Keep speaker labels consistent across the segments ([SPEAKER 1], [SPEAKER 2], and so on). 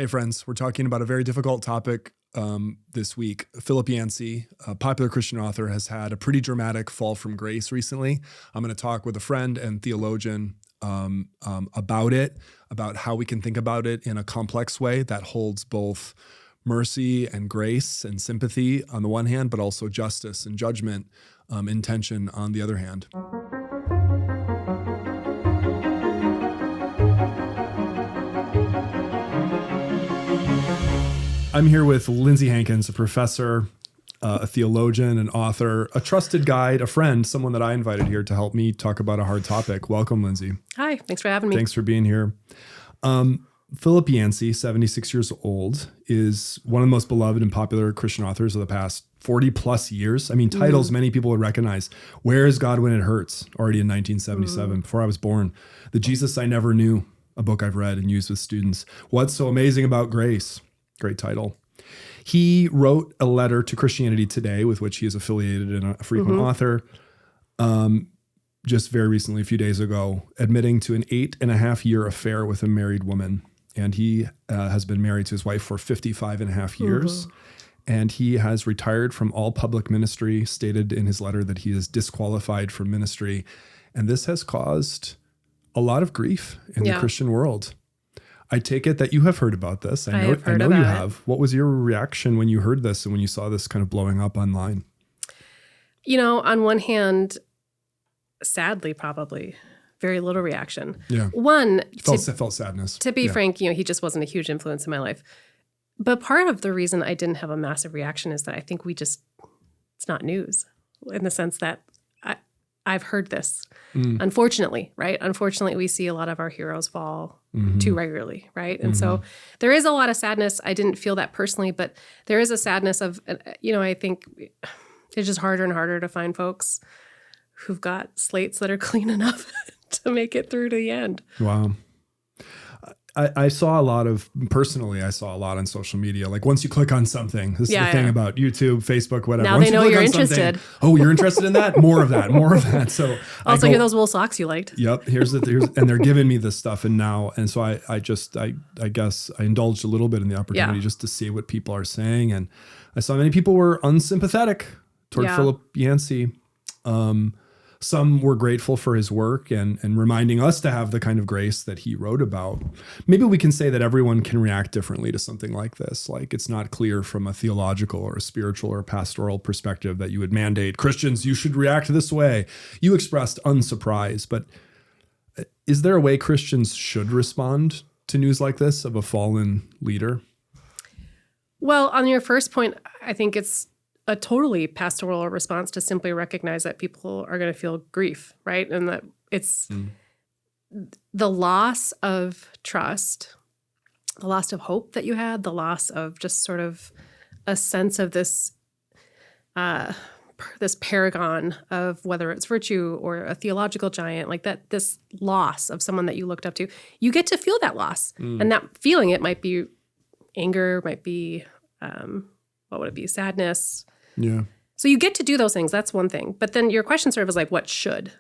[SPEAKER 1] Hey friends, we're talking about a very difficult topic this week. Philip Yancey, a popular Christian author, has had a pretty dramatic fall from grace recently. I'm going to talk with a friend and theologian about it, about how we can think about it in a complex way that holds both mercy and grace and sympathy on the one hand, but also justice and judgment in tension on the other hand. I'm here with Lindsey Hankins, a professor, a theologian, an author, a trusted guide, a friend, someone that I invited here to help me talk about a hard topic. Welcome, Lindsey.
[SPEAKER 2] Hi, thanks for having me.
[SPEAKER 1] Thanks for being here. Philip Yancey, 76 years old, is one of the most beloved and popular Christian authors of the past 40 plus years. I mean, titles many people would recognize. Where is God When It Hurts? Already in 1977, before I was born. The Jesus I Never Knew, a book I've read and used with students. What's So Amazing About Grace? Great title. He wrote a letter to Christianity Today, with which he is affiliated and a frequent author, just very recently, a few days ago, admitting to an 8.5-year affair with a married woman. And he has been married to his wife for 55.5 years. And he has retired from all public ministry, stated in his letter that he is disqualified from ministry. And this has caused a lot of grief in the Christian world. I take it that you have heard about this. I know you have. What was your reaction when you heard this and when you saw this kind of blowing up online?
[SPEAKER 2] You know, on one hand, sadly, probably very little reaction. Yeah. One,
[SPEAKER 1] felt sadness.
[SPEAKER 2] To be frank, he just wasn't a huge influence in my life. But part of the reason I didn't have a massive reaction is that I think it's not news in the sense that I've heard this, unfortunately, right? Unfortunately, we see a lot of our heroes fall too regularly, right? And so there is a lot of sadness. I didn't feel that personally, but there is a sadness of, I think it's just harder and harder to find folks who've got slates that are clean enough to make it through to the end.
[SPEAKER 1] Wow. I saw a lot on social media. Like once you click on something, this is the thing about YouTube, Facebook, whatever.
[SPEAKER 2] Now
[SPEAKER 1] once
[SPEAKER 2] they know you're interested.
[SPEAKER 1] Oh, you're interested in that? More of that. So
[SPEAKER 2] also hear those wool socks you liked.
[SPEAKER 1] Yep. And they're giving me this stuff. And so I guess I indulged a little bit in the opportunity just to see what people are saying. And I saw many people were unsympathetic toward Philip Yancey. Some were grateful for his work and reminding us to have the kind of grace that he wrote about. Maybe we can say that everyone can react differently to something like this. Like it's not clear from a theological or a spiritual or pastoral perspective that you would mandate Christians, you should react this way. You expressed unsurprise, but is there a way Christians should respond to news like this of a fallen leader?
[SPEAKER 2] Well, on your first point, I think it's a totally pastoral response to simply recognize that people are going to feel grief, right? And that it's the loss of trust, the loss of hope that you had, the loss of just sort of a sense of this this paragon of whether it's virtue or a theological giant, like that, this loss of someone that you looked up to. You get to feel that loss. And that feeling, it might be anger, might be, what would it be, sadness.
[SPEAKER 1] Yeah.
[SPEAKER 2] So you get to do those things. That's one thing. But then your question sort of is like, what should?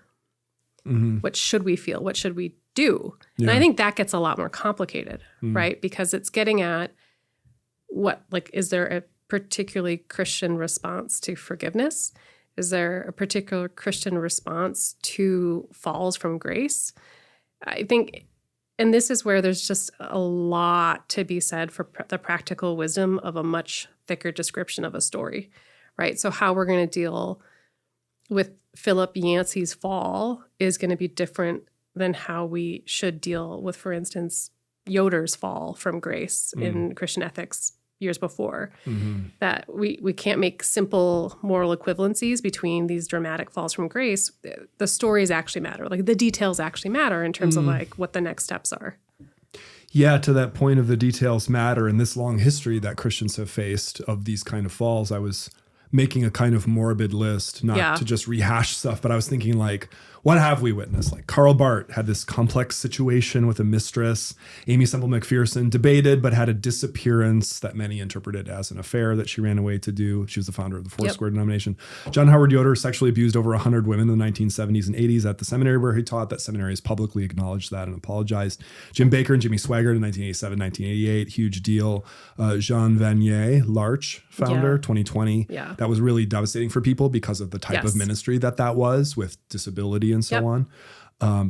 [SPEAKER 2] What should we feel? What should we do? Yeah. And I think that gets a lot more complicated, right? Because it's getting at is there a particularly Christian response to forgiveness? Is there a particular Christian response to falls from grace? I think, and this is where there's just a lot to be said for the practical wisdom of a much thicker description of a story. Right. So how we're going to deal with Philip Yancey's fall is going to be different than how we should deal with, for instance, Yoder's fall from grace in Christian ethics years before. That we can't make simple moral equivalencies between these dramatic falls from grace. The stories actually matter. Like the details actually matter in terms of like what the next steps are.
[SPEAKER 1] Yeah, to that point of the details matter in this long history that Christians have faced of these kind of falls, I was making a kind of morbid list, not to just rehash stuff, but I was thinking like, what have we witnessed? Like Karl Barth had this complex situation with a mistress. Aimee Semple McPherson debated, but had a disappearance that many interpreted as an affair that she ran away to do. She was the founder of the Foursquare denomination. John Howard Yoder sexually abused over 100 women in the 1970s and 80s at the seminary where he taught. That seminary has publicly acknowledged that and apologized. Jim Baker and Jimmy Swaggart in 1987, 1988, huge deal. Jean Vanier, L'Arche founder, 2020.
[SPEAKER 2] Yeah.
[SPEAKER 1] That was really devastating for people because of the type of ministry that was with disability and so on.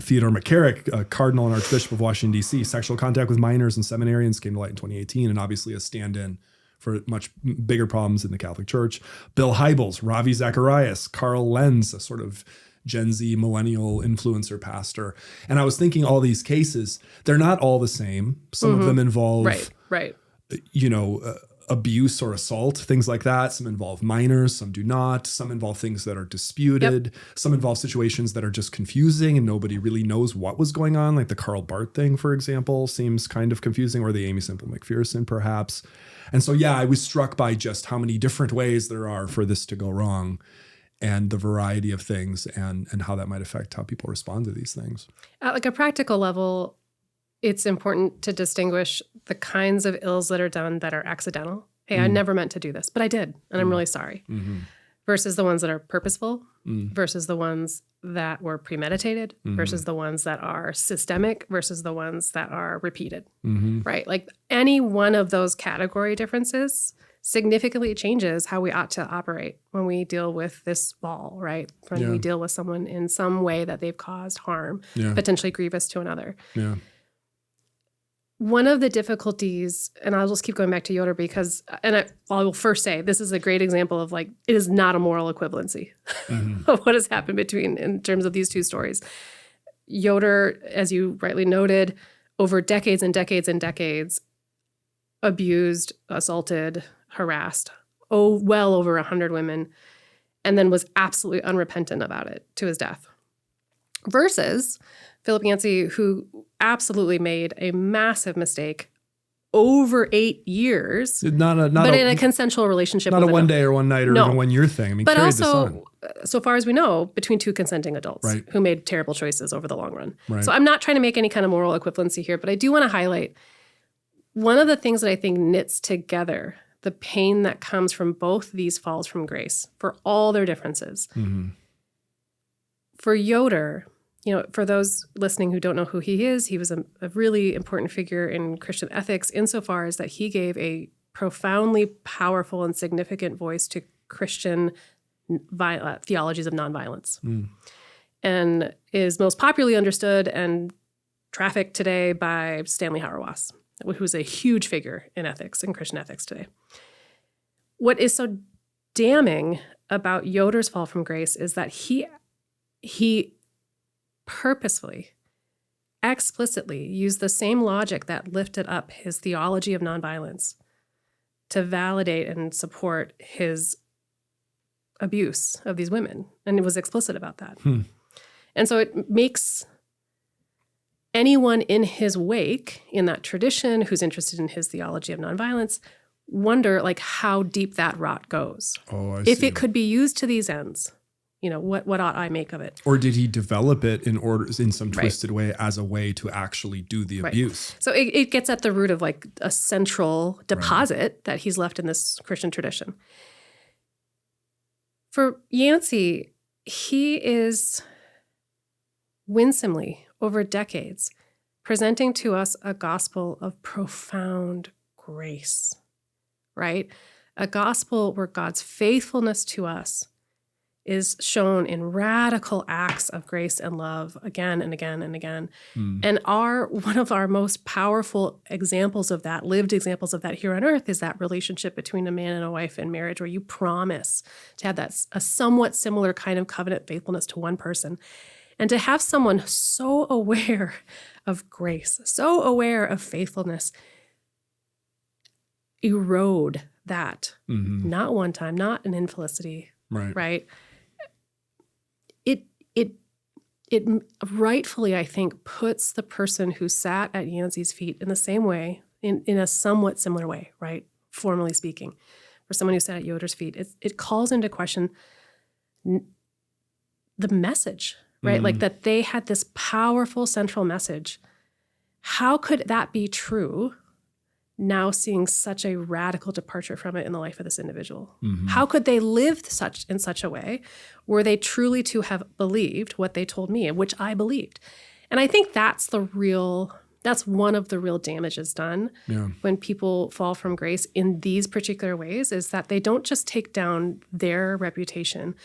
[SPEAKER 1] Theodore McCarrick, a cardinal and archbishop of Washington, D.C., sexual contact with minors and seminarians came to light in 2018, and obviously a stand-in for much bigger problems in the Catholic Church. Bill Hybels, Ravi Zacharias, Carl Lenz, a sort of Gen Z millennial influencer pastor. And I was thinking all these cases, they're not all the same. Some of them involve, abuse or assault, things like that. Some involve minors, some do not. Some involve things that are disputed. Some involve situations that are just confusing and nobody really knows what was going on. Like the Karl Barth thing, for example, seems kind of confusing, or the Aimee Semple McPherson, perhaps. And so, I was struck by just how many different ways there are for this to go wrong and the variety of things and how that might affect how people respond to these things.
[SPEAKER 2] At like a practical level, it's important to distinguish the kinds of ills that are done that are accidental. Hey, I never meant to do this, but I did, and I'm really sorry. Versus the ones that are purposeful, versus the ones that were premeditated, versus the ones that are systemic, versus the ones that are repeated, right? Like any one of those category differences significantly changes how we ought to operate when we deal with this ball, right? When we deal with someone in some way that they've caused harm, potentially grievous to another.
[SPEAKER 1] Yeah.
[SPEAKER 2] One of the difficulties, and I'll just keep going back to Yoder because, I will first say, this is a great example of like, it is not a moral equivalency of what has happened in terms of these two stories. Yoder, as you rightly noted, over decades and decades and decades, abused, assaulted, harassed, well over 100 women, and then was absolutely unrepentant about it to his death. Versus Philip Yancey, who absolutely made a massive mistake over 8 years, but in a consensual relationship.
[SPEAKER 1] Not a one day or one night or even 1 year thing. I mean,
[SPEAKER 2] but also, so far as we know, between two consenting adults who made terrible choices over the long run.
[SPEAKER 1] Right.
[SPEAKER 2] So I'm not trying to make any kind of moral equivalency here, but I do want to highlight one of the things that I think knits together the pain that comes from both these falls from grace for all their differences. For Yoder, for those listening who don't know who he is, he was a really important figure in Christian ethics insofar as that he gave a profoundly powerful and significant voice to Christian theologies of nonviolence, and is most popularly understood and trafficked today by Stanley Hauerwas, who is a huge figure in ethics, in Christian ethics today. What is so damning about Yoder's fall from grace is that he purposefully, explicitly used the same logic that lifted up his theology of nonviolence to validate and support his abuse of these women. And it was explicit about that. And so it makes anyone in his wake in that tradition who's interested in his theology of nonviolence wonder like how deep that rot goes. If it could be used to these ends. What ought I make of it?
[SPEAKER 1] Or did he develop it in some twisted way as a way to actually do the abuse?
[SPEAKER 2] So it gets at the root of like a central deposit that he's left in this Christian tradition. For Yancey, he is winsomely, over decades, presenting to us a gospel of profound grace, right? A gospel where God's faithfulness to us is shown in radical acts of grace and love again and again and again. And one of our most powerful examples of that, lived examples of that here on earth, is that relationship between a man and a wife in marriage where you promise to have a somewhat similar kind of covenant faithfulness to one person. And to have someone so aware of grace, so aware of faithfulness, erode that. Not one time, not an infelicity, right? It rightfully, I think, puts the person who sat at Yancey's feet in the same way, in a somewhat similar way, right? Formally speaking, for someone who sat at Yoder's feet, it calls into question the message, right? Like that they had this powerful central message. How could that be true now seeing such a radical departure from it in the life of this individual? How could they live in such a way were they truly to have believed what they told me, which I believed? And I think that's one of the real damages done when people fall from grace in these particular ways, is that they don't just take down their reputation.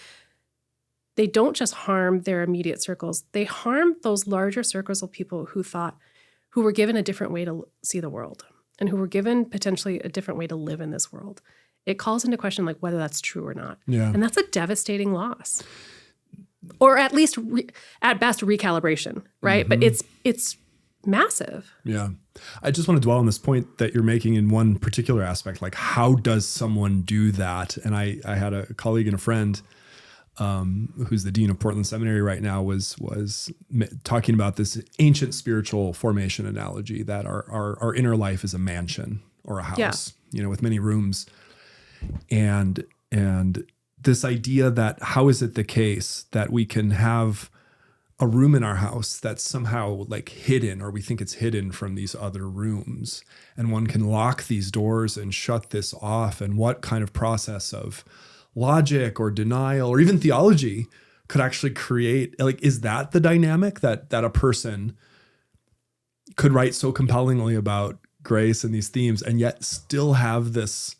[SPEAKER 2] They don't just harm their immediate circles. They harm those larger circles of people who were given a different way to see the world and who were given potentially a different way to live in this world. It calls into question like whether that's true or not.
[SPEAKER 1] Yeah.
[SPEAKER 2] And that's a devastating loss. Or at least at best recalibration, right? But it's massive.
[SPEAKER 1] Yeah. I just want to dwell on this point that you're making in one particular aspect, like how does someone do that? And I had a colleague and a friend who's the dean of Portland Seminary right now was talking about this ancient spiritual formation analogy that our inner life is a mansion or a house, with many rooms. And this idea that how is it the case that we can have a room in our house that's somehow like hidden, or we think it's hidden from these other rooms, and one can lock these doors and shut this off, and what kind of process of logic or denial or even theology could actually create, like, is that the dynamic that a person could write so compellingly about grace and these themes and yet still have this,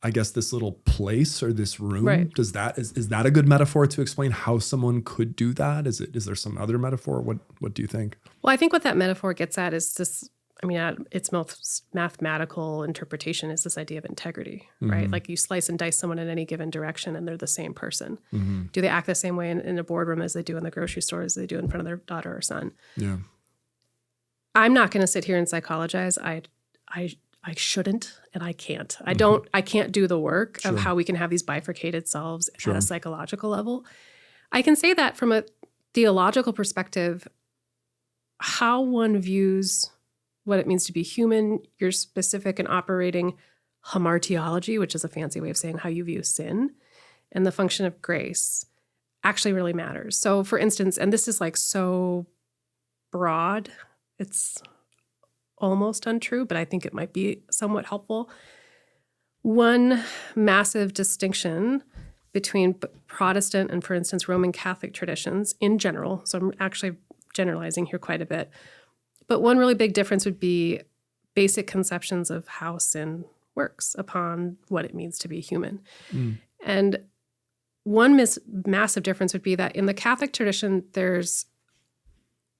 [SPEAKER 1] I guess, this little place or this room?
[SPEAKER 2] Right.
[SPEAKER 1] Is that a good metaphor to explain how someone could do that? Is there some other metaphor? What do you think?
[SPEAKER 2] Well, I think what that metaphor gets at is this, at its most mathematical interpretation is this idea of integrity, right? Like you slice and dice someone in any given direction and they're the same person. Do they act the same way in a boardroom as they do in the grocery store, as they do in front of their daughter or son? Yeah. I'm not going to sit here and psychologize. I shouldn't, and I can't. I can't do the work of how we can have these bifurcated selves at a psychological level. I can say that from a theological perspective, how one views what it means to be human, your specific and operating hamartiology, which is a fancy way of saying how you view sin, and the function of grace actually really matters. So for instance, and this is like so broad, it's almost untrue, but I think it might be somewhat helpful. One massive distinction between Protestant and, for instance, Roman Catholic traditions in general, so I'm actually generalizing here quite a bit, but one really big difference would be basic conceptions of how sin works upon what it means to be human. And one massive difference would be that in the Catholic tradition, there's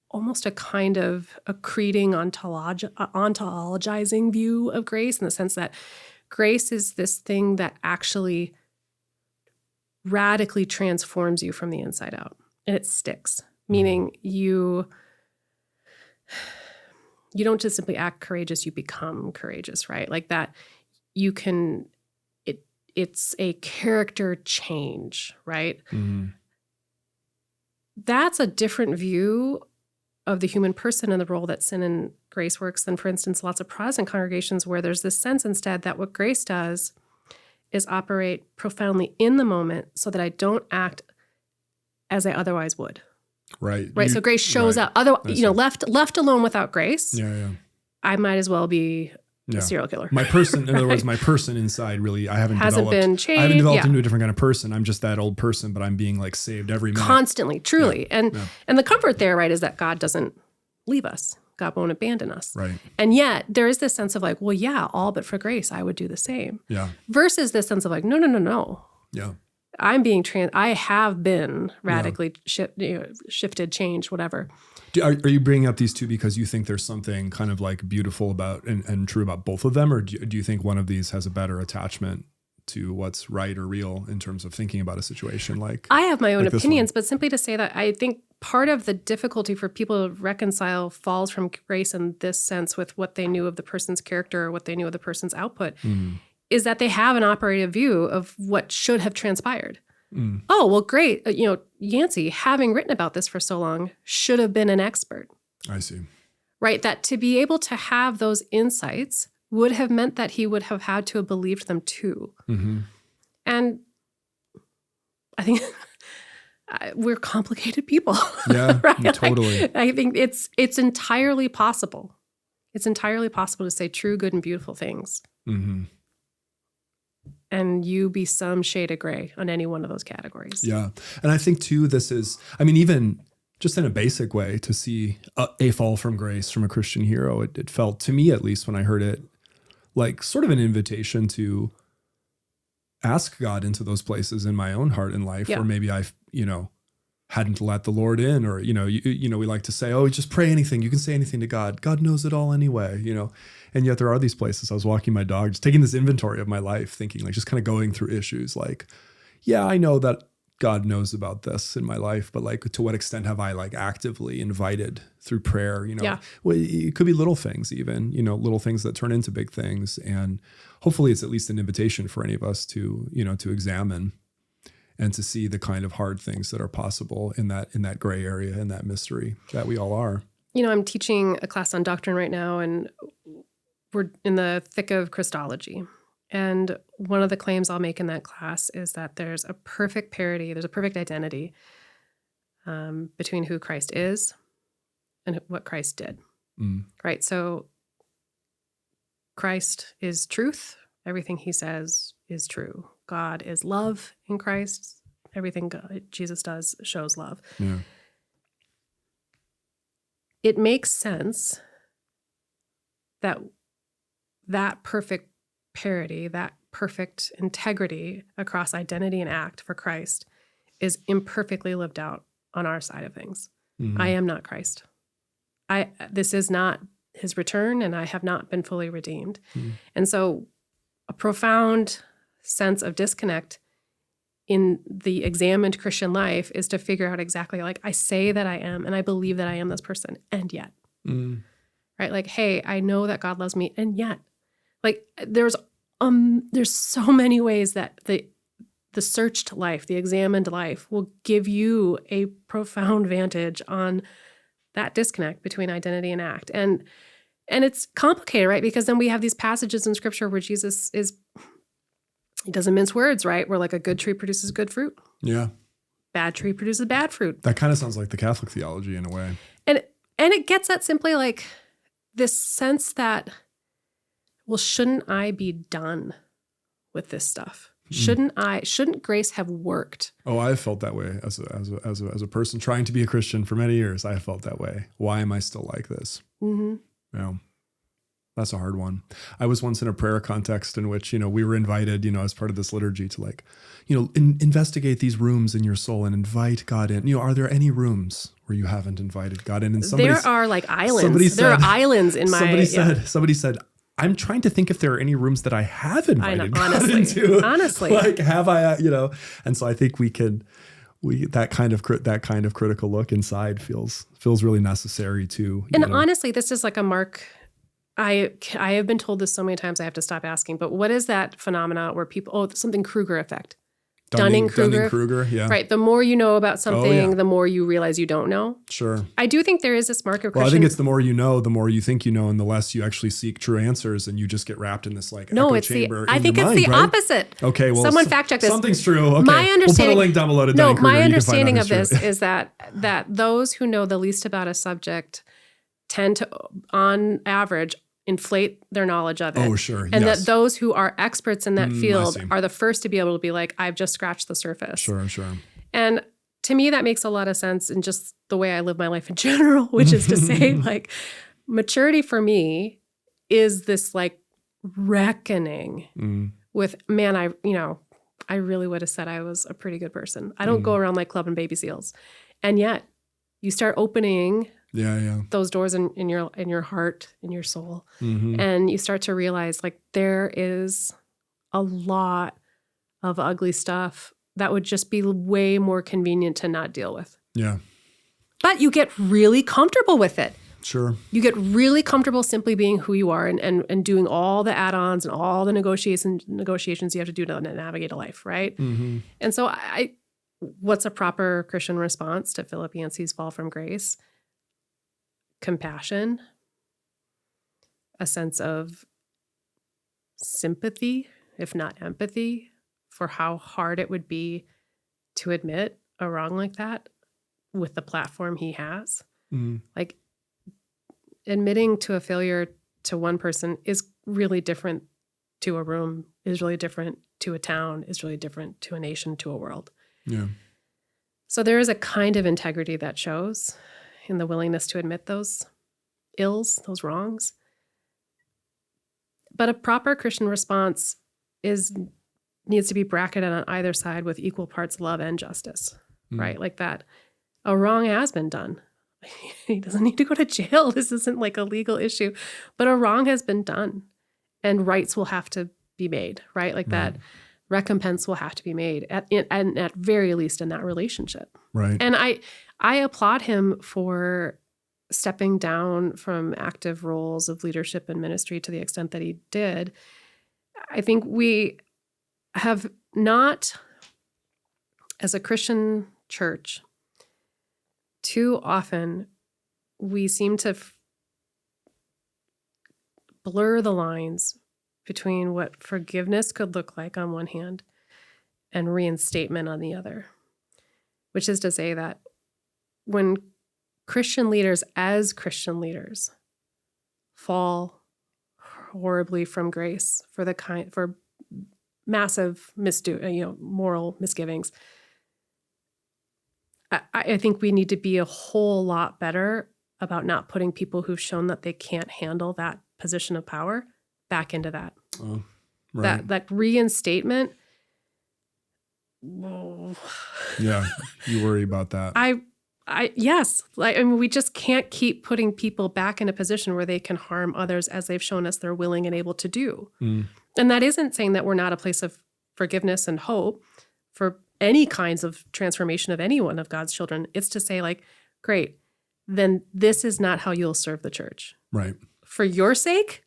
[SPEAKER 2] almost a kind of accreting ontologizing view of grace, in the sense that grace is this thing that actually radically transforms you from the inside out, and it sticks, meaning you don't just simply act courageous, you become courageous, right? Like that you can, it's a character change, right? That's a different view of the human person and the role that sin and grace works than, for instance, lots of Protestant congregations where there's this sense instead that what grace does is operate profoundly in the moment so that I don't act as I otherwise would.
[SPEAKER 1] Right.
[SPEAKER 2] So grace shows up. Otherwise, left alone without grace, I might as well be a serial killer.
[SPEAKER 1] My person, in other words, my person inside really, hasn't
[SPEAKER 2] been changed.
[SPEAKER 1] I haven't developed into a different kind of person. I'm just that old person, but I'm being like saved every minute.
[SPEAKER 2] Constantly, truly. And the comfort there, right, is that God doesn't leave us. God won't abandon us. Right. And yet there is this sense of like, well, yeah, all but for grace, I would do the same. Yeah. Versus this sense of like, no. Yeah. I have been radically shifted, changed, whatever.
[SPEAKER 1] Are you bringing up these two because you think there's something kind of like beautiful about and true about both of them? Or do you think one of these has a better attachment to what's right or real in terms of thinking about a situation like
[SPEAKER 2] I have my own opinions, but simply to say that I think part of the difficulty for people to reconcile falls from grace in this sense with what they knew of the person's character or what they knew of the person's output. Is that they have an operative view of what should have transpired. Oh, well, great. Yancey, having written about this for so long, should have been an expert.
[SPEAKER 1] I see.
[SPEAKER 2] Right? That to be able to have those insights would have meant that he would have had to have believed them too. And I think we're complicated people.
[SPEAKER 1] Yeah,
[SPEAKER 2] right?
[SPEAKER 1] totally.
[SPEAKER 2] Like, I think it's entirely possible. It's entirely possible to say true, good, and beautiful things.
[SPEAKER 1] Mm-hmm.
[SPEAKER 2] And you be some shade of gray on any one of those categories.
[SPEAKER 1] Yeah. And I think too, this is, I mean, even just in a basic way, to see a fall from grace from a Christian hero, it felt, to me at least when I heard it, like sort of an invitation to ask God into those places in my own heart and life, where maybe I've, hadn't let the Lord in, or, we like to say, oh, just pray anything. You can say anything to God. God knows it all anyway, and yet there are these places. I was walking my dog, just taking this inventory of my life, thinking, like, just kind of going through issues like, yeah, I know that God knows about this in my life, but like, to what extent have I like actively invited through prayer, Well, it could be little things, even, little things that turn into big things. And hopefully it's at least an invitation for any of us to, to examine and to see the kind of hard things that are possible in that gray area, in that mystery that we all are.
[SPEAKER 2] I'm teaching a class on doctrine right now, and we're in the thick of Christology. And one of the claims I'll make in that class is that there's a perfect parity, there's a perfect identity between who Christ is and what Christ did. Right? So Christ is truth. Everything he says is true. God is love in Christ. Everything Jesus does shows love.
[SPEAKER 1] Yeah.
[SPEAKER 2] It makes sense that perfect parity, that perfect integrity across identity and act for Christ is imperfectly lived out on our side of things. Mm-hmm. I am not Christ. This is not his return, and I have not been fully redeemed. Mm-hmm. And so a profound sense of disconnect in the examined Christian life is to figure out exactly, like, I say that I am, and I believe that I am this person, and yet, right? Like, hey, I know that God loves me, and yet, like, there's so many ways that the searched life, the examined life, will give you a profound vantage on that disconnect between identity and act. And it's complicated, right? Because then we have these passages in Scripture where Jesus he doesn't mince words, right? Where like a good tree produces good fruit.
[SPEAKER 1] Yeah.
[SPEAKER 2] Bad tree produces bad fruit.
[SPEAKER 1] That kind of sounds like the Catholic theology in a way.
[SPEAKER 2] And it gets at simply like this sense that, well, shouldn't I be done with this stuff? Shouldn't grace have worked? Oh,
[SPEAKER 1] I've felt that way as a person trying to be a Christian for many years. I felt that way. Why am I still like this? Mm-hmm. Yeah. That's a hard one. I was once in a prayer context in which, we were invited, as part of this liturgy to like, investigate these rooms in your soul and invite God in. Are there any rooms where you haven't invited God in? And
[SPEAKER 2] there are like islands. There are islands in my...
[SPEAKER 1] Somebody said, I'm trying to think if there are any rooms that I have invited God into.
[SPEAKER 2] Honestly.
[SPEAKER 1] Like, have I, And so I think that kind of critical look inside feels really necessary too.
[SPEAKER 2] And honestly, this is like a mark... I have been told this so many times I have to stop asking, but what is that phenomena where people, something Kruger effect. Dunning-Kruger,
[SPEAKER 1] yeah.
[SPEAKER 2] Right. The more you know about something, the more you realize you don't know.
[SPEAKER 1] Sure.
[SPEAKER 2] I do think there is this mark of Christian...
[SPEAKER 1] Well, I think it's the more you know, the more you think you know, and the less you actually seek true answers, and you just get wrapped in this like echo chamber.
[SPEAKER 2] I think it's the opposite.
[SPEAKER 1] Okay, well,
[SPEAKER 2] someone fact check this.
[SPEAKER 1] Something's true. Okay,
[SPEAKER 2] my understanding,
[SPEAKER 1] we'll put a link down below to Dunning-Kruger.
[SPEAKER 2] My understanding of this is that those who know the least about a subject tend to, on average, inflate their knowledge of it.
[SPEAKER 1] Oh, sure.
[SPEAKER 2] And that those who are experts in that field are the first to be able to be like, I've just scratched the surface.
[SPEAKER 1] Sure.
[SPEAKER 2] And to me, that makes a lot of sense in just the way I live my life in general, which is to say, like, maturity for me is this like reckoning with, man, I really would have said I was a pretty good person. I don't go around like clubbing baby seals. And yet you start opening those doors in your heart, in your soul. Mm-hmm. And you start to realize like there is a lot of ugly stuff that would just be way more convenient to not deal with. Yeah. But you get really comfortable with it.
[SPEAKER 1] Sure.
[SPEAKER 2] You get really comfortable simply being who you are and doing all the add-ons and all the negotiations you have to do to navigate a life, right? Mm-hmm. And so what's a proper Christian response to Philip Yancey's fall from grace? Compassion, a sense of sympathy, if not empathy, for how hard it would be to admit a wrong like that with the platform he has. Like admitting to a failure to one person is really different to a room, is really different to a town, is really different to a nation, to a world.
[SPEAKER 1] Yeah.
[SPEAKER 2] So there is a kind of integrity that shows in the willingness to admit those ills, those wrongs. But a proper Christian response needs to be bracketed on either side with equal parts love and justice, right? Like that. A wrong has been done. He doesn't need to go to jail. This isn't like a legal issue, but a wrong has been done and rights will have to be made, right? Like that recompense will have to be made at very least in that relationship.
[SPEAKER 1] Right.
[SPEAKER 2] And I applaud him for stepping down from active roles of leadership and ministry to the extent that he did. I think we have not, as a Christian church, too often we seem to blur the lines between what forgiveness could look like on one hand and reinstatement on the other, which is to say that when Christian leaders, as Christian leaders, fall horribly from grace for massive moral misgivings, I think we need to be a whole lot better about not putting people who've shown that they can't handle that position of power back into that.
[SPEAKER 1] Oh, right.
[SPEAKER 2] That reinstatement.
[SPEAKER 1] Yeah, you worry about that.
[SPEAKER 2] Yes. I mean, we just can't keep putting people back in a position where they can harm others as they've shown us they're willing and able to do. And that isn't saying that we're not a place of forgiveness and hope for any kinds of transformation of any one of God's children. It's to say, like, great, then this is not how you'll serve the church.
[SPEAKER 1] Right. For
[SPEAKER 2] your sake,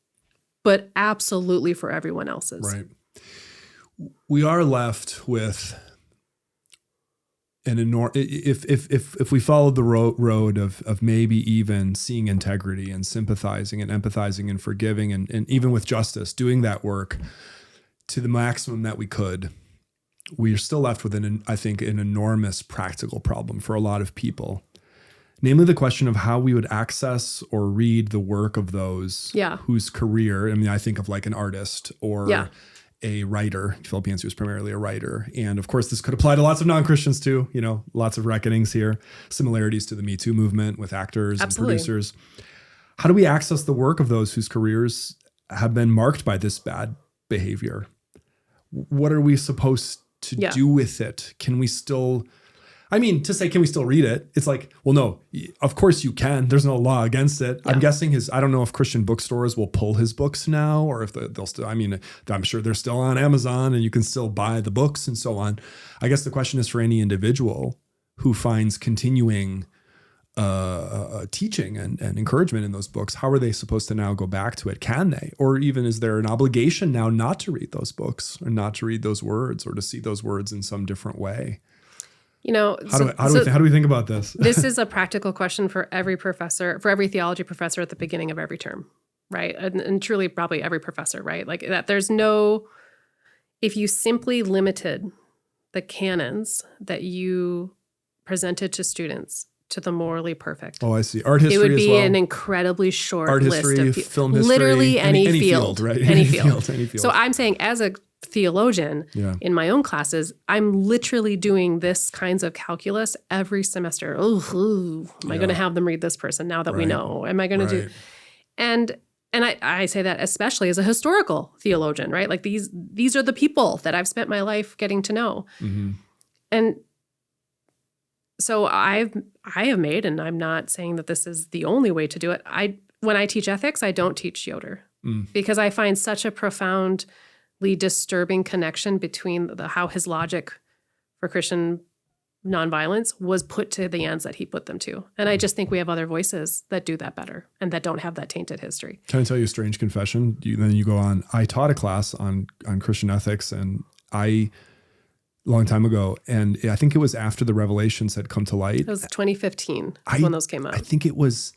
[SPEAKER 2] but absolutely for everyone else's.
[SPEAKER 1] Right. We are left with an enormous, if we followed the road of maybe even seeing integrity and sympathizing and empathizing and forgiving and even with justice, doing that work to the maximum that we could, we are still left with I think an enormous practical problem for a lot of people. Namely the question of how we would access or read the work of those whose career, I mean, I think of like an artist or a writer. Philip Yancey was primarily a writer. And of course, this could apply to lots of non-Christians too, lots of reckonings here, similarities to the Me Too movement with actors and producers. How do we access the work of those whose careers have been marked by this bad behavior? What are we supposed to do with it? Can we still read it? It's like, well, no, of course you can. There's no law against it. Yeah. I'm guessing I don't know if Christian bookstores will pull his books now or if they'll still, I'm sure they're still on Amazon and you can still buy the books and so on. I guess the question is for any individual who finds continuing teaching and encouragement in those books, how are they supposed to now go back to it? Can they? Or even is there an obligation now not to read those books or not to read those words or to see those words in some different way? How do we think about this?
[SPEAKER 2] This is a practical question for every professor, for every theology professor at the beginning of every term, right? And truly probably every professor, right? Like that if you simply limited the canons that you presented to students to the morally perfect.
[SPEAKER 1] Oh, I see. Art history as well.
[SPEAKER 2] It would be an incredibly short list of
[SPEAKER 1] film history,
[SPEAKER 2] literally any field,
[SPEAKER 1] right?
[SPEAKER 2] Any field. So I'm saying as a theologian in my own classes, I'm literally doing this kinds of calculus every semester. Am I going to have them read this person now that we know? Am I going to do? And I say that especially as a historical theologian, right? Like these are the people that I've spent my life getting to know. Mm-hmm. And so I have made, and I'm not saying that this is the only way to do it. When I teach ethics, I don't teach Yoder because I find such a profoundly disturbing connection between how his logic for Christian nonviolence was put to the ends that he put them to. And I just think we have other voices that do that better and that don't have that tainted history.
[SPEAKER 1] Can I tell you a strange confession? Then you go on. I taught a class on Christian ethics, and long time ago, and I think it was after the revelations had come to light.
[SPEAKER 2] It was 2015 when those came out.
[SPEAKER 1] I think it was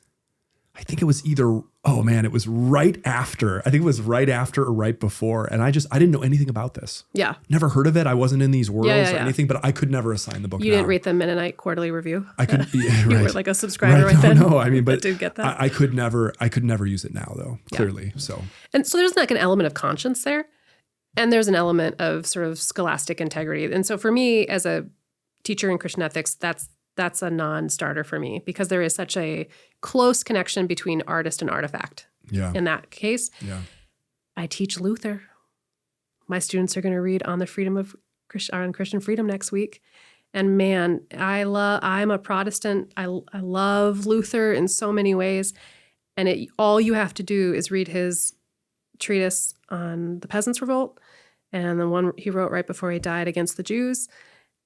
[SPEAKER 1] I think it was it was right after. I think it was right after or right before. And I didn't know anything about this.
[SPEAKER 2] Yeah.
[SPEAKER 1] Never heard of it. I wasn't in these worlds or
[SPEAKER 2] yeah.
[SPEAKER 1] anything, but I could never assign the book.
[SPEAKER 2] You didn't read the Mennonite Quarterly Review?
[SPEAKER 1] I could.
[SPEAKER 2] You
[SPEAKER 1] right.
[SPEAKER 2] were like a subscriber right then?
[SPEAKER 1] No, I mean, but
[SPEAKER 2] did get that.
[SPEAKER 1] I could never use it now though, clearly. So.
[SPEAKER 2] And so there's like an element of conscience there. And there's an element of sort of scholastic integrity. And so for me as a teacher in Christian ethics, that's a non-starter for me because there is such a close connection between artist and artifact.
[SPEAKER 1] Yeah.
[SPEAKER 2] In that case, I teach Luther. My students are going to read on Christian freedom next week. And man, I'm a Protestant. I love Luther in so many ways. And all you have to do is read his treatise on the Peasants' Revolt and the one he wrote right before he died against the Jews.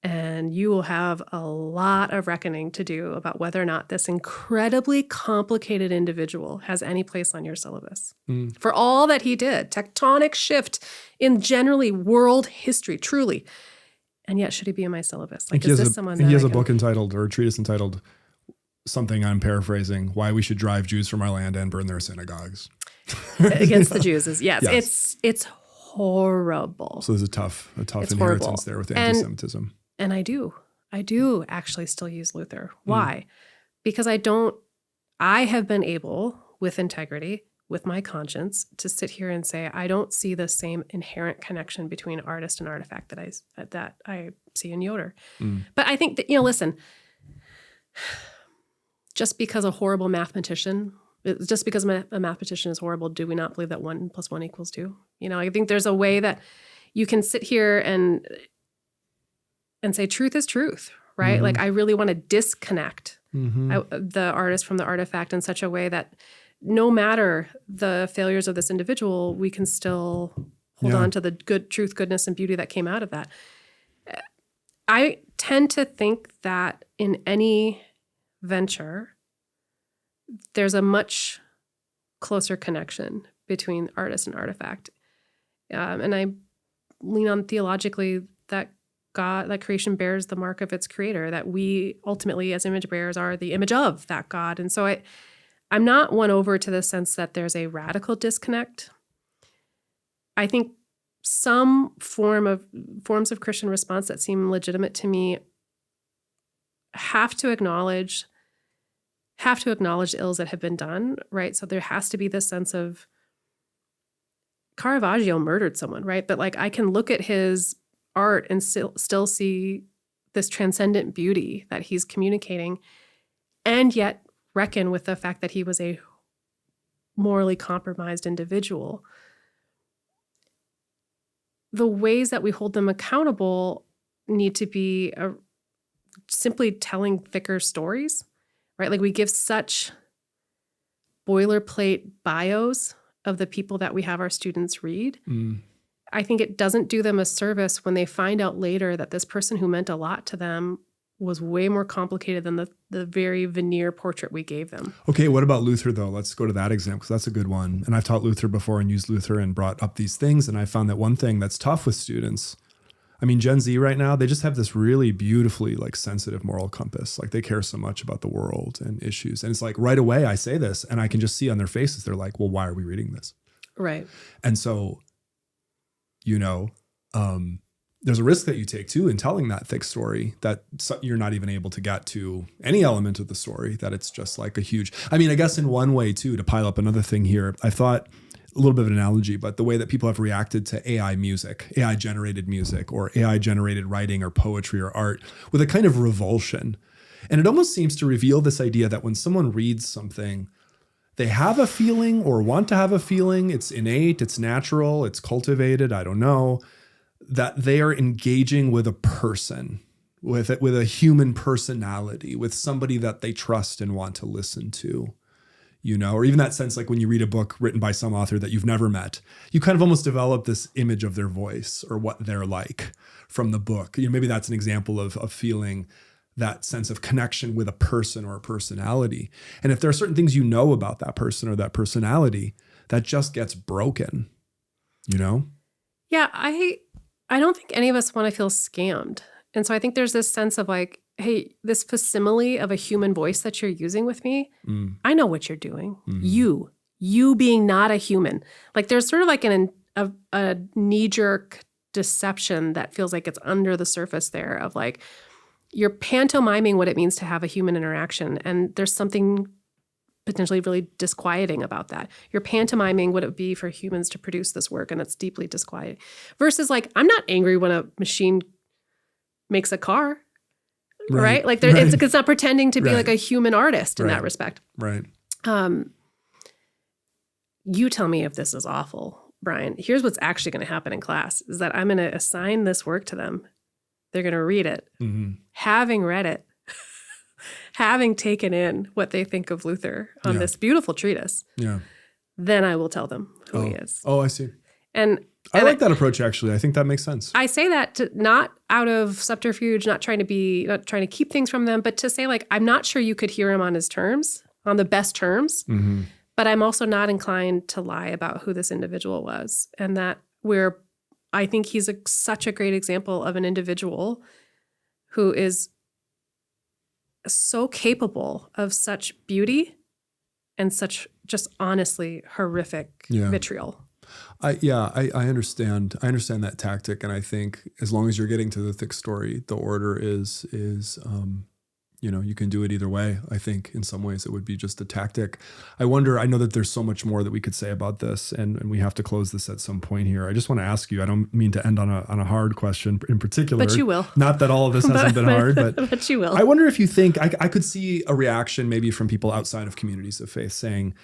[SPEAKER 2] And you will have a lot of reckoning to do about whether or not this incredibly complicated individual has any place on your syllabus. For all that he did, tectonic shift in generally world history, truly. And yet, should he be in my syllabus? Like, is this someone that
[SPEAKER 1] he has a book entitled, or a treatise entitled, something I'm paraphrasing, Why We Should Drive Jews from Our Land and Burn Their Synagogues.
[SPEAKER 2] Against the Jews is, yes. It's horrible.
[SPEAKER 1] So there's a tough inheritance
[SPEAKER 2] horrible.
[SPEAKER 1] there with anti-Semitism. And
[SPEAKER 2] I do actually still use Luther. Why? Because I have been able, with integrity, with my conscience, to sit here and say, I don't see the same inherent connection between artist and artifact that I see in Yoder. But I think that, listen, just because a mathematician is horrible, do we not believe that 1 + 1 = 2? I think there's a way that you can sit here and say truth is truth, right? Like I really want to disconnect the artist from the artifact in such a way that no matter the failures of this individual, we can still hold on to the good truth, goodness, and beauty that came out of that. I tend to think that in any venture, there's a much closer connection between artist and artifact. And I lean on theologically that creation bears the mark of its creator, that we ultimately as image bearers are the image of that God. And so I'm not won over to the sense that there's a radical disconnect. I think some forms of Christian response that seem legitimate to me have to acknowledge the ills that have been done, right? So there has to be this sense of Caravaggio murdered someone, right? But like I can look at his art and still see this transcendent beauty that he's communicating, and yet reckon with the fact that he was a morally compromised individual. The ways that we hold them accountable need to be simply telling thicker stories, right? Like we give such boilerplate bios of the people that we have our students read. I think it doesn't do them a service when they find out later that this person who meant a lot to them was way more complicated than the very veneer portrait we gave them. Okay,
[SPEAKER 1] what about Luther though? Let's go to that example because that's a good one. And I've taught Luther before and used Luther and brought up these things. And I found that one thing that's tough with students, I mean, Gen Z right now, they just have this really beautifully like sensitive moral compass. Like they care so much about the world and issues. And it's like right away I say this and I can just see on their faces, they're like, well, why are we reading this?
[SPEAKER 2] Right.
[SPEAKER 1] And so, there's a risk that you take too in telling that thick story that you're not even able to get to any element of the story, that it's just like I guess in one way too, to pile up another thing here, I thought a little bit of an analogy, but the way that people have reacted to AI music, AI generated music or AI generated writing or poetry or art with a kind of revulsion. And it almost seems to reveal this idea that when someone reads something, they have a feeling or want to have a feeling, it's innate, it's natural, it's cultivated, I don't know, that they are engaging with a person, with a human personality, with somebody that they trust and want to listen to, or even that sense like when you read a book written by some author that you've never met, you kind of almost develop this image of their voice or what they're like from the book. Maybe that's an example of feeling that sense of connection with a person or a personality. And if there are certain things about that person or that personality, that just gets broken,
[SPEAKER 2] Yeah, I don't think any of us want to feel scammed. And so I think there's this sense of like, hey, this facsimile of a human voice that you're using with me, I know what you're doing. You being not a human. Like there's sort of like a knee-jerk deception that feels like it's under the surface there of like, you're pantomiming what it means to have a human interaction. And there's something potentially really disquieting about that. You're pantomiming what it would be for humans to produce this work, and it's deeply disquieting. Versus like, I'm not angry when a machine makes a car, right? Like it's not pretending to be like a human artist in that respect.
[SPEAKER 1] Right.
[SPEAKER 2] You tell me if this is awful, Brian. Here's what's actually going to happen in class is that I'm going to assign this work to them. They're going to read it. Having read it, having taken in what they think of Luther on this beautiful treatise, then I will tell them who he is.
[SPEAKER 1] Oh, I see.
[SPEAKER 2] And
[SPEAKER 1] I like that approach, actually. I think that makes sense.
[SPEAKER 2] I say that not out of subterfuge, not trying to keep things from them, but to say like, I'm not sure you could hear him on his terms, on the best terms, but I'm also not inclined to lie about who this individual was. And that I think he's such a great example of an individual who is so capable of such beauty and such just honestly horrific vitriol.
[SPEAKER 1] I understand. I understand that tactic. And I think as long as you're getting to the thick story, the order is you can do it either way. I think in some ways it would be just a tactic. I know that there's so much more that we could say about this, and we have to close this at some point here. I just want to ask you, I don't mean to end on a hard question in particular.
[SPEAKER 2] But you will.
[SPEAKER 1] Not that all of this hasn't been hard,
[SPEAKER 2] but you will.
[SPEAKER 1] I wonder if you think, I could see a reaction maybe from people outside of communities of faith saying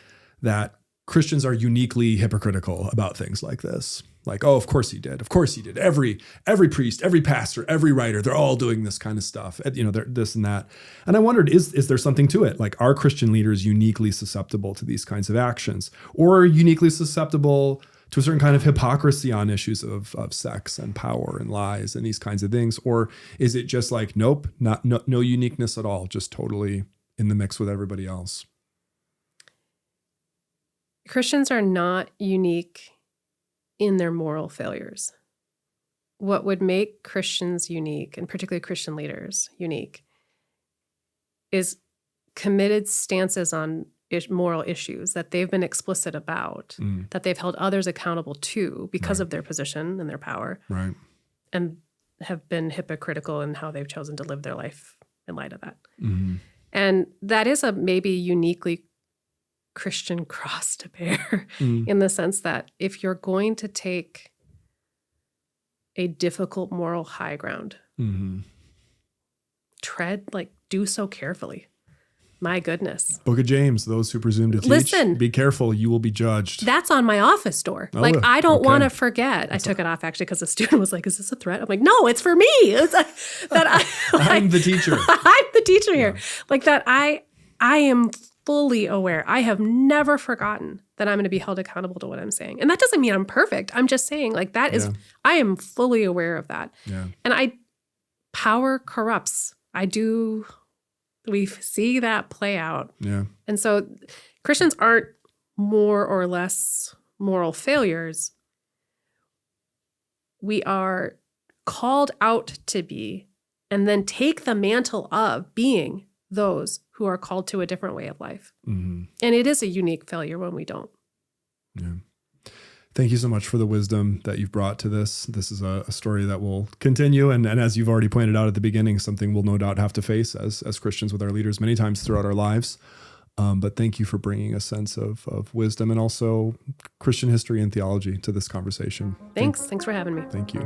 [SPEAKER 1] that Christians are uniquely hypocritical about things like this. Like, oh, of course he did. Of course he did. Every priest, every pastor, every writer, they're all doing this kind of stuff. They're this and that. And I wondered, is there something to it? Like, are Christian leaders uniquely susceptible to these kinds of actions, or uniquely susceptible to a certain kind of hypocrisy on issues of sex and power and lies and these kinds of things? Or is it just like, nope, no uniqueness at all, just totally in the mix with everybody else?
[SPEAKER 2] Christians are not unique in their moral failures. What would make Christians unique, and particularly Christian leaders unique, is committed stances on moral issues that they've been explicit about, that they've held others accountable to because of their position and their power, and have been hypocritical in how they've chosen to live their life in light of that. And that is a maybe uniquely Christian cross to bear in the sense that if you're going to take a difficult moral high ground, do so carefully. My goodness.
[SPEAKER 1] Book of James, those who presume to teach,
[SPEAKER 2] listen,
[SPEAKER 1] be careful, you will be judged.
[SPEAKER 2] That's on my office door. I don't want to forget. I took it off actually because the student was like, is this a threat? I'm like, no, it's for me. It's
[SPEAKER 1] I'm the teacher.
[SPEAKER 2] I'm the teacher here. Like that I am fully aware. I have never forgotten that I'm going to be held accountable to what I'm saying. And that doesn't mean I'm perfect. I'm just saying like that is, I am fully aware of that. And power corrupts. We see that play out. And so Christians aren't more or less moral failures. We are called out to be, and then take the mantle of being those who are called to a different way of life. And it is a unique failure when we don't.
[SPEAKER 1] Thank you so much for the wisdom that you've brought to this. This is a story that will continue. And as you've already pointed out at the beginning, something we'll no doubt have to face as Christians with our leaders many times throughout our lives. But thank you for bringing a sense of wisdom and also Christian history and theology to this conversation.
[SPEAKER 2] Thanks for having me.
[SPEAKER 1] Thank you.